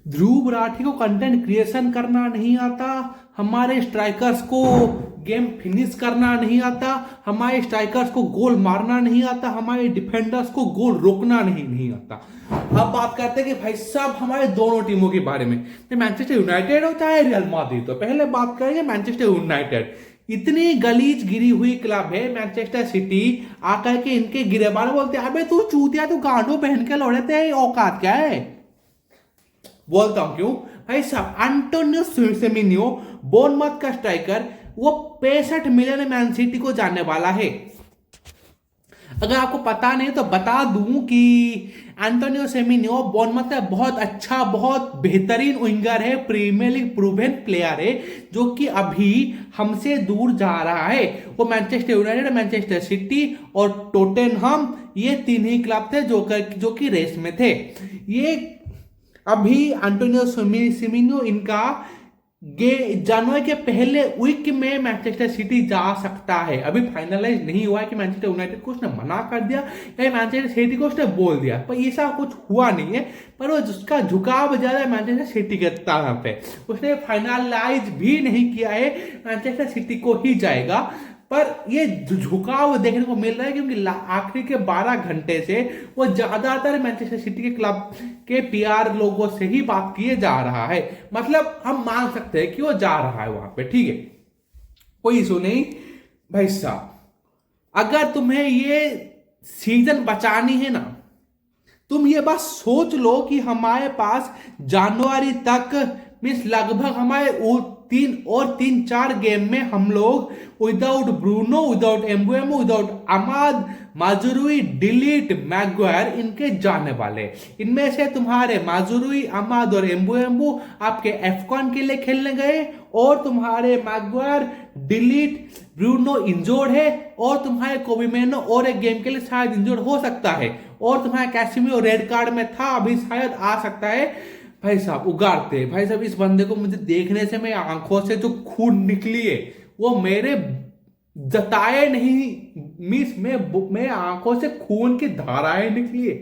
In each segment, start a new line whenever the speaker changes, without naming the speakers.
ध्रुव राठी को content creation करना नहीं आता, हमारे स्ट्राइकर्स को गेम फिनिश करना नहीं आता, हमारे स्ट्राइकर्स को गोल मारना नहीं आता, हमारे डिफेंडर्स को गोल रोकना नहीं आता। अब बात करते हैं कि भाई साहब हमारे दोनों टीमों के बारे में, तो मैनचेस्टर यूनाइटेड हो चाहे रियल माद्रिद। तो पहले बात करेंगे मैनचेस्टर यूनाइटेड। इतनी गलीज गिरी हुई क्लब है मैनचेस्टर सिटी, आकर के इनके गिरेबान बोलते हैं अबे तू चूतिया, तू गांडू पहन के लौड़े थे, औकात क्या है। बोलता हूं क्यों भाई साहब, एंटोनियो सेमेन्यो बोर्नमथ का स्ट्राइकर, वो 65 मिलियन मैन सिटी को जाने वाला है। अगर आपको पता नहीं तो बता दूं कि एंटोनियो सेमेन्यो बोर्नमथ का बहुत अच्छा, बहुत बेहतरीन विंगर है, प्रीमियर लीग प्रूवन प्लेयर है, जो कि अभी हमसे दूर जा रहा है। वो मैनचेस्टर यूनाइटेड, मैनचेस्टर सिटी और टोटेनहम, ये तीन ही क्लब थे जो कि रेस में थे। ये अभी एंटोनियो सेमेन्यो इनका जनवरी के पहले वीक में मैनचेस्टर सिटी जा सकता है। अभी फाइनलाइज नहीं हुआ है कि मैनचेस्टर यूनाइटेड को उसने मना कर दिया या मैनचेस्टर सिटी को उसने बोल दिया, पर ऐसा कुछ हुआ नहीं है। पर वो जिसका झुकाव ज्यादा है मैनचेस्टर सिटी के तरफ है, उसने फाइनलाइज भी नहीं किया है, मैनचेस्टर सिटी को ही जाएगा। पर ये झुकाव देखने को मिल रहा है क्योंकि आखिरी के 12 घंटे से वो ज्यादातर मैनचेस्टर सिटी के क्लब के पीआर लोगों से ही बात किए जा रहा है। मतलब हम मान सकते हैं कि वो जा रहा है वहां पे, ठीक है, कोई इशू नहीं। भाई साहब अगर तुम्हें ये सीजन बचानी है ना, तुम ये बात सोच लो कि हमारे पास जनवरी तक मीन्स लगभग हमारे 3-4 गेम में हम लोग without Bruno, without Mbeumo, without Amad, Mazraoui, de Ligt, Maguire इनके जाने वाले। इनमें से तुम्हारे माजुरुई, अमाद और एम्बुएमो आपके एफकॉन के लिए खेलने गए, और तुम्हारे मैग्वायर, डिलीट, ब्रूनो इंजोर्ड है, और तुम्हारे कोबिमेनो और एक गेम के लिए शायद इंजोर्ड हो सकता है, और तुम्हारा कैसिमिरो रेड कार्ड में था, अभी शायद आ सकता है। भाई साहब उगाड़ते भाई साहब, इस बंदे को मुझे देखने से मेरी आंखों से जो खून निकली है वो मेरे जताए नहीं, मिस में आंखों से खून की धाराएं निकली है।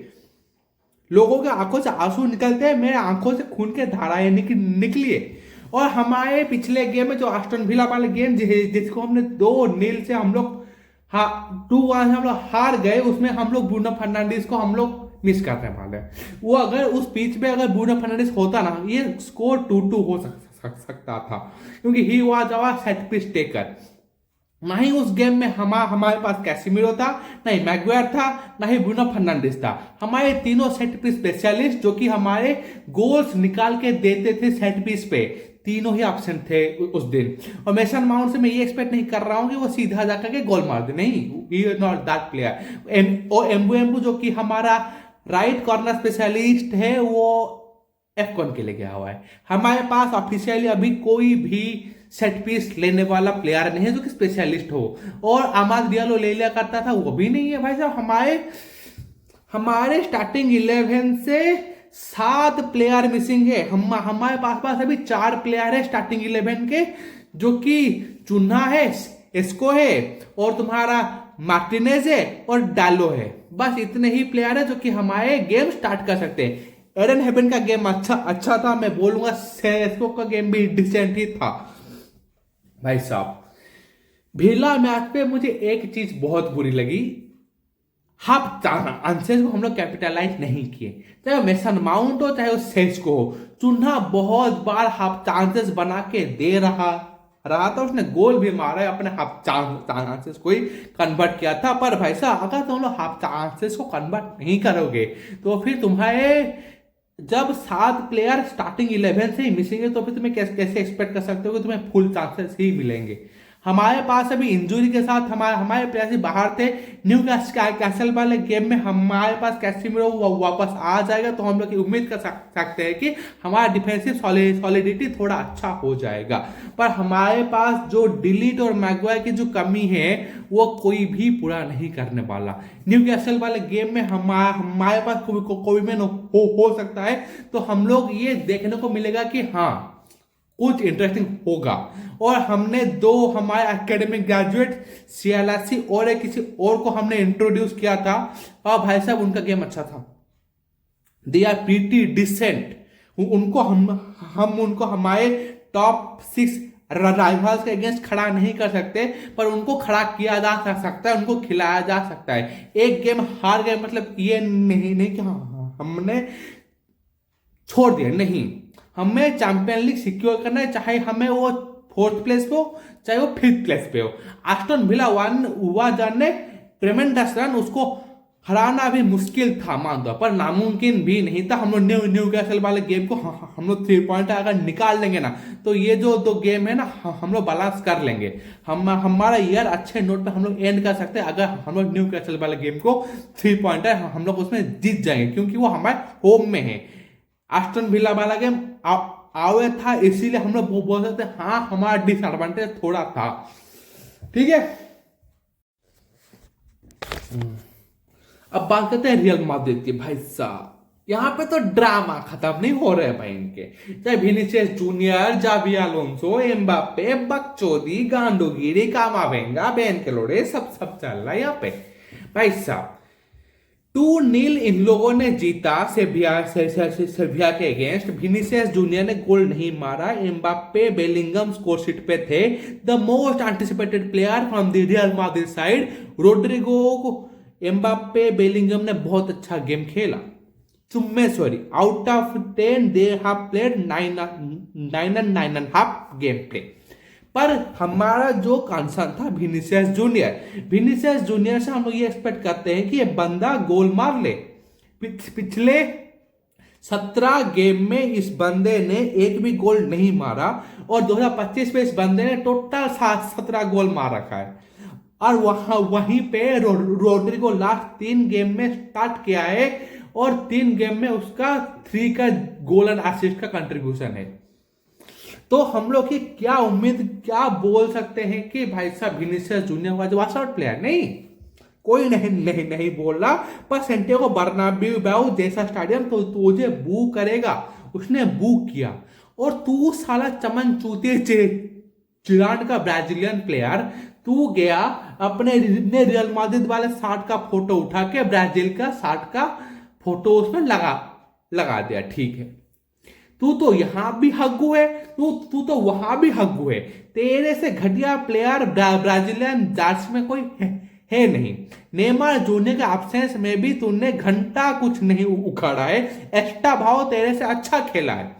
लोगों के आंखों से आंसू निकलते हैं, मेरे आंखों से खून के धाराएं निकली है। और हमारे पिछले गेम में जो एस्टन विला वाले गेम जिसको हमने 2-0 से हम लोग 2-1 हम लोग हार गए, उसमें हम लोग ब्रूनो फर्नांडिस को हम लोग मिस करने वाले हैं। वो अगर उस पिच पे अगर ब्रूनो फर्नांडिस होता ना, ये स्कोर 2-2 हो सकता था, क्योंकि he was our set piece taker. ना ही उस गेम में हमारे पास कैसिमिरो था, ना ही मैग्वायर था, ना ही ब्रूनो फर्नांडिस था। हमारे तीनों सेट पीस स्पेशलिस्ट जो कि हमारे गोल्स निकाल के देते थे सेट पीस पे, तीनों ही ऑप्शन थे उस दिन। और मेसन माउंट से मैं ये एक्सपेक्ट नहीं कर रहा हूं कि वो सीधा जाकर के गोल मार दे, नहीं, he is not that player. और एम्बू जो कि हमारा राइट कॉर्नर स्पेशलिस्ट है, वो एफकॉन के लिए गया हुआ है। हमारे पास ऑफिशियली अभी कोई भी सेट पीस लेने वाला प्लेयर नहीं है जो कि स्पेशलिस्ट हो, और अमाद डियालो ले लिया करता था, वो भी नहीं है। भाई साहब हमारे स्टार्टिंग 11 से 7 प्लेयर मिसिंग है। हमारे पास अभी 4 प्लेयर है स्टार्टिंग 11 के, जो कि चुन्हा है, एस्को है, और तुम्हारा मार्टिनेज है, और डालो है। बस इतने ही प्लेयर है जो कि हमारे गेम स्टार्ट कर सकते हैं। एरन हेबन का गेम अच्छा था, मैं बोलूंगा सेस्को का गेम भी डिसेंट ही था। भाई साहब भिला मैच पे मुझे एक चीज बहुत बुरी लगी, हाफ चांसेस को हम लोग कैपिटलाइज नहीं किए, चाहे वो मेसन माउंट हो चाहे वो सेस्को हो। चुन्हा बहुत बार हाफ चांसेस बना के दे रहा था, उसने गोल भी मारा है, अपने हाफ चांसेस को ही कन्वर्ट किया था। पर भाई साहब अगर तुम लोग हाफ चांसेस को कन्वर्ट नहीं करोगे तो फिर तुम्हारे जब 7 प्लेयर स्टार्टिंग 11 से ही मिसिंग है, तो फिर तुम्हें कैसे एक्सपेक्ट कर सकते हो कि तुम्हें फुल चांसेस ही मिलेंगे। हमारे पास अभी इंजरी के साथ हमारे प्लेयर से बाहर थे। न्यू कैसल वाले गेम में हमारे पास कैसिमिरो वापस आ जाएगा, तो हम लोग की उम्मीद कर सकते हैं कि हमारा डिफेंसिव सॉलिडिटी थोड़ा अच्छा हो जाएगा। पर हमारे पास जो डिलीट और मैग्वायर की जो कमी है वो कोई भी पूरा नहीं करने वाला। न्यू कैसल वाले गेम में हमारे पास कोई में हो सकता है, तो हम लोग ये देखने को मिलेगा कि हाँ कुछ इंटरेस्टिंग होगा। और हमने 2 हमारे एकेडमिक ग्रेजुएट सियालासी और एक किसी और को हमने इंट्रोड्यूस किया था, और भाई साहब उनका गेम अच्छा था, दे आर प्रीटी डिसेंट। उनको हम उनको हमारे टॉप 6 राइवल्स के अगेंस्ट खड़ा नहीं कर सकते, पर उनको खड़ा किया जा सकता है, उनको खिलाया जा सकता है। एक गेम हार गए मतलब ये नहीं कि हमने छोड़ दिया, नहीं। हमें चैंपियन लीग सिक्योर करना है, चाहे हमें वो 4th प्लेस पे हो, चाहे वो 5th प्लेस पे हो। आस्टन विला हुआ जाने ट्रेमेंडस रन, उसको हराना भी मुश्किल था मान दो, पर नामुमकिन भी नहीं था। हम लोग न्यू कैसल वाले गेम को हम लोग 3 पॉइंट अगर निकाल लेंगे ना, तो ये जो 2 गेम है ना हम लोग बैलेंस कर लेंगे। हमारा ईयर अच्छे नोट पे हम लोग एंड कर सकते हैं अगर हम लोग न्यू कैसल वाले गेम को 3 पॉइंट है हम लोग उसमें जीत जाएंगे, क्योंकि वो हमारे होम में है। आस्टन विला वाला गेम आवे था, इसीलिए हम लोग बोल सकते हैं हाँ हमारा डिसएडवांटेज थोड़ा था। ठीक है, अब बात करते हैं रियल माद्रिद की। भाई साहब यहाँ पे तो ड्रामा खत्म नहीं हो रहे भाई इनके, चाहे विनीसियस जूनियर, जावी अलोंसो, एम्बाप्पे, बकचोदी, गांडोगिरी, कामावेंगा, बेनकेलोरे, सब चल रहा है यहाँ पे। भाई साहब 2-0 इन लोगों ने जीता सेविया के अगेंस्ट। विनीसियस जूनियर ने गोल नहीं मारा, एम्बाप्पे बेलिंगम स्कोर शीट पे थे। The most anticipated player from the Real Madrid side Rodrygo, Mbappe, Bellingham ने बहुत अच्छा गेम खेला। Tchouameni out of 10 they have played 9.5 game play. पर हमारा जो कंसर्न था विनीसियस जूनियर से हम लोग ये एक्सपेक्ट करते हैं कि ये बंदा गोल मार ले। पिछले 17 गेम में इस बंदे ने एक भी गोल नहीं मारा, और 2025 में इस बंदे ने टोटल 17 गोल मार रखा है। और वहीं पे रोड्रिगो लास्ट 3 गेम में स्टार्ट किया है, और 3 गेम में उसका 3 का गोल एंड असिस्ट का कंट्रीब्यूशन है। तो हम लोग की क्या उम्मीद, क्या बोल सकते हैं कि भाई साहब विनीसियस जूनियर का जो वॉशआउट प्लेयर नहीं, कोई नहीं बोल रहा, पर सेंटियागो बर्नाब्यू जैसा स्टेडियम तो तुझे बू करेगा, उसने बू किया। और तू साला चमन चूते चिरांड का ब्राजीलियन प्लेयर, तू गया अपने रियल माद्रिद वाले 60 का फोटो उठा के ब्राजील का 60 का फोटो उसमें लगा दिया। ठीक है, तू तो यहां भी हग्गू है, तू तो वहां भी हग्गू है। तेरे से घटिया प्लेयर ब्राजीलियन जार्ज में कोई है नहीं। नेमार जूनियर के एब्सेंस में भी तूने घंटा कुछ नहीं उखाड़ा है। एस्टा भाव तेरे से अच्छा खेला है।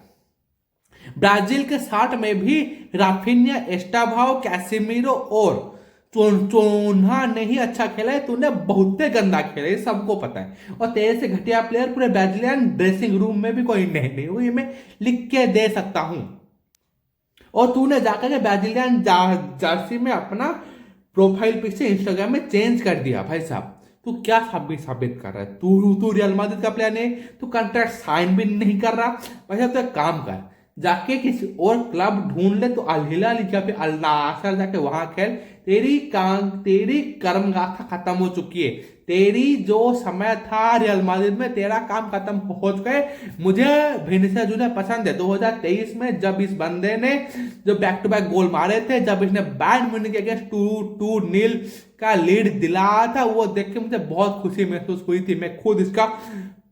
ब्राजील के 60 में भी राफिनिया, एस्टा भाव, कैसिमीरो और चोन्हा नहीं अच्छा खेला है। तूने बहुत गंदा खेला है, सबको पता है। और तेरे से घटिया प्लेयर पूरे ब्राजीलियन ड्रेसिंग रूम में भी कोई नहीं हुई, मैं लिख के दे सकता हूं। और तूने जाकर के ब्राजीलियन जर्सी में अपना प्रोफाइल पिक्चर इंस्टाग्राम में चेंज कर दिया। भाई साहब तू क्या साबित कर रहा है? तू रियल माद्रिद का प्लेयर नहीं, तू कॉन्ट्रैक्ट साइन भी नहीं कर रहा। भाई साहब तो एक काम कर, जाके किसी और क्लब ढूंढ ले, तो अल हिलाल या फिर अल नासर जाके वहां खेल। तेरी कर्म गाथा खत्म हो चुकी है। तेरी जो समय था रियल माद्रिद में, तेरा काम खत्म हो चुका है। मुझे विनीसियस जूनियर पसंद है। 2023 में जब इस बंदे ने जो बैक टू बैक गोल मारे थे, जब इसने बायर्न म्यूनिख के अगेंस्ट 2-0 का लीड दिलाया था, वो देख के मुझे बहुत खुशी महसूस हुई थी। मैं खुद इसका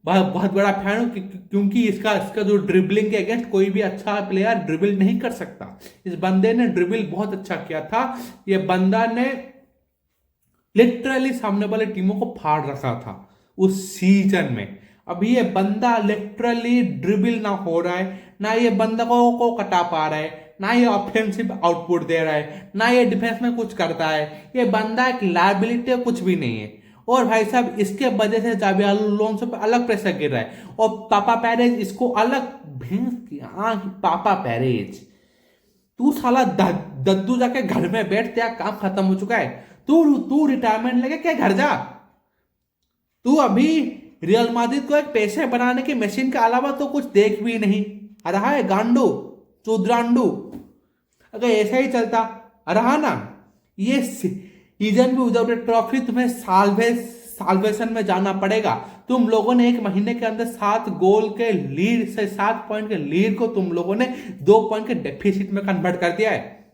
बहुत बड़ा फैन हूं, क्योंकि इसका जो ड्रिबलिंग के अगेंस्ट कोई भी अच्छा प्लेयर ड्रिबल नहीं कर सकता। इस बंदे ने ड्रिबल बहुत अच्छा किया था। ये बंदा ने लिटरली सामने वाले टीमों को फाड़ रखा था उस सीजन में। अभी ये बंदा लिटरली ड्रिबल ना हो रहा है, ना ये बंदा को कटा पा रहा है, ना ये ऑफेंसिव आउटपुट दे रहा है, ना ये डिफेंस में कुछ करता है। ये बंदा एक लायबिलिटी कुछ भी नहीं है। और भाई साहब इसके वजह से जावी अलोंसो पे अलग प्रेशर गिर रहा है, और पापा पेरेज इसको अलग भैंस की आंख। पापा पेरेज तू साला दद्दू जाके घर में बैठ, तेरा काम खत्म हो चुका है। तू रिटायरमेंट लेके क्या घर जा। तू अभी रियल माद्रिद को एक पैसे बनाने की मशीन के अलावा तो कुछ देख भी नहीं रहा है। गांडू चुद्रांडू, अगर ऐसा ही चलता रहा ना, ये सीजन भी विदाउट ट्रॉफी तुम्हें साल्वेशन में जाना पड़ेगा। तुम लोगों ने 1 महीने के अंदर 7 गोल के लीड से 7 पॉइंट के लीड को तुम लोगों ने 2 पॉइंट के डेफिसिट में कन्वर्ट कर दिया है।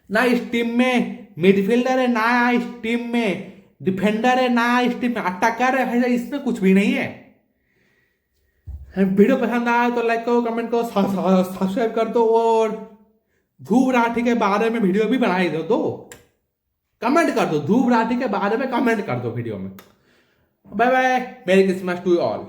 ना इस टीम में मिडफील्डर है, ना इस टीम में डिफेंडर है, ना इस टीम में अटैकर है। इसमें कुछ भी नहीं है। वीडियो पसंद आया तो लाइक करो, कमेंट करो, सब्सक्राइब कर दो और ध्रुव राठी के बारे में वीडियो भी बनाई दो। कमेंट कर दो, ध्रुव राठी के बारे में कमेंट कर दो वीडियो में। Bye bye, merry Christmas to all.